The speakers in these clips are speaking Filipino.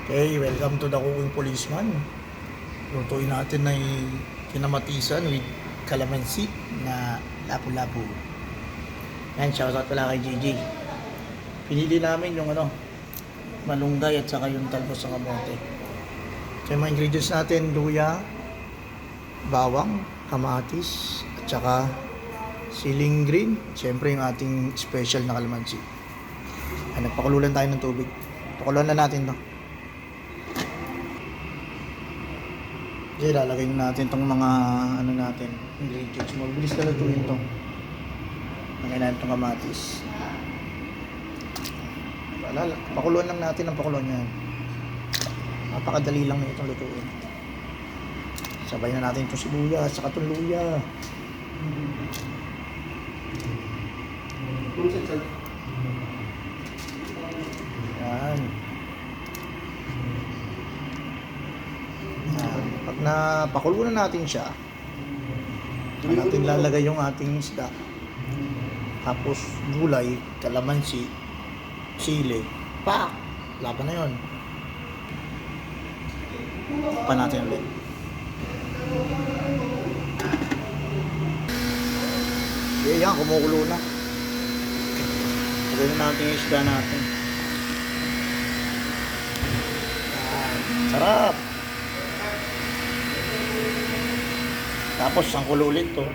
Okay, welcome to the Cooking Policeman. Lutuin natin ay kinamatisan with calamansi na lapu-lapu. Yan, shoutout pala kay JJ. Pinili namin yung malunggay at saka yung talbos ng kamote. So yung mga ingredients natin, luya, bawang, kamatis, at saka siling green. Siyempre yung ating special na calamansi. Nagpakululan tayo ng tubig. Pakuluan na natin to. Okay, lalagay natin itong mga ingredients. Mabilis na lutuin ito. Lagay natin itong kamatis. Pakuluan lang natin ang pakuluan yan. Napakadali lang na itong lutuin. Sabay na natin itong sibuyas, saka itong luya. Yan. Pag napakulo na natin siya, natin lalagay yung ating isda. Tapos gulay, kalamansi, sili, pak! Laban na yun. Pa natin ulit. Okay, yan, kumukulo na. Lagay na natin yung isda natin. Sarap! Tapos ang kulo ulit to.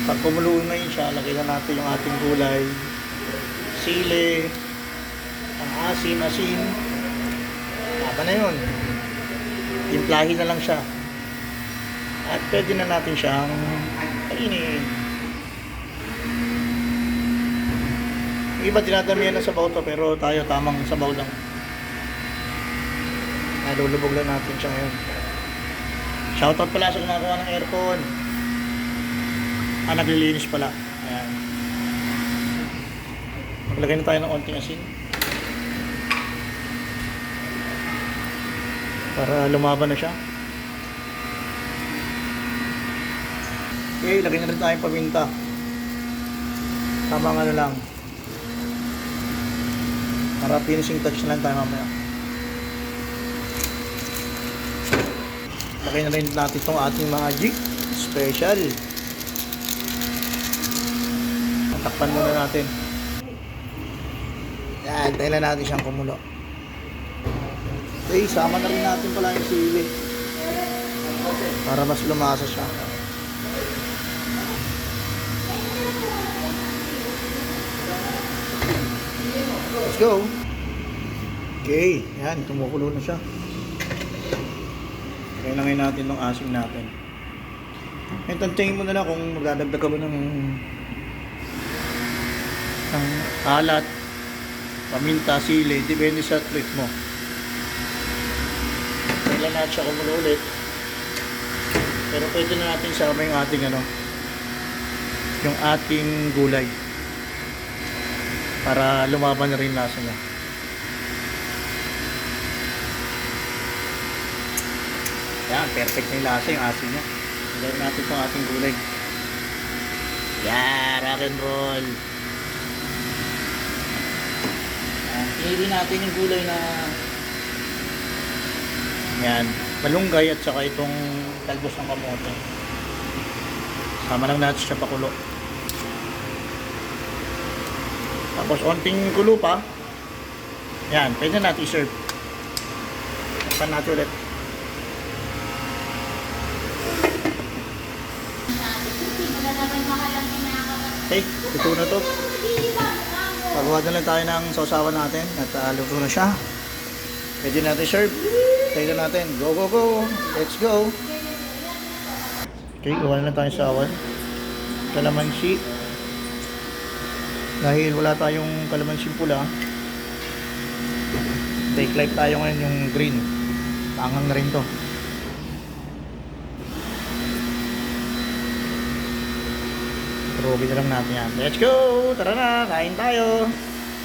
Pag kumulo na yun siya, lagay na natin yung ating gulay, sili, ang asin. Tama na yun. Timplahin na lang siya. At pwede na natin siyang kainin. Iba dinadamihan na sabaw to, pero tayo tamang sabaw lang. Nalulubog lang natin siya ngayon. Shoutout pala sa gumagawa ng aircon. Naglilinis pala. Ayan. Maglagay na tayo ng onting asin. Para lumaban na siya. Okay, lagay na rin tayong paminta. Tamang lang. Para finishing touch na lang tayo mamaya. Lagay na rin natin itong ating magic special. Takpan muna natin. Yan, tayo na natin siyang kumulo. Okay, sama na rin natin pala yung sili. Para mas lumasa siya. Let's go. Okay, yan, kumukulo na siya. Kailangan natin ng asin natin. Ngayon, tantayin mo na lang kung magdadagdag ka ba ng alat, paminta, sili. Depende sa trip mo. Kailan natin siya kumulo ulit. Pero pwede na natin sama yung ating yung ating gulay. Para lumaban na rin lasa niya. Yan, perfect na yung lasa, yung asin niya. Lagyan natin itong ating gulay. Yan, rock and roll. Yan, pinili natin yung gulay na yan, malunggay at saka itong talbos ng kamote. Sama lang natin siya pakulo. Tapos onting kulo pa. Yan, pwede natin i-serve. Takpan natin ulit. Okay, ito na to. Pagawa na lang tayo ng sausawan natin at luto na siya. Pwede natin serve. Tayo natin. Go, go, go. Let's go. Okay, gawa na lang tayo sawan. Kalamansi. Dahil wala tayong kalamansi pula, take light tayo ngayon yung green. Pangang na rin to. Rugi na lang natin yan. Let's go! Tara na! Kain tayo!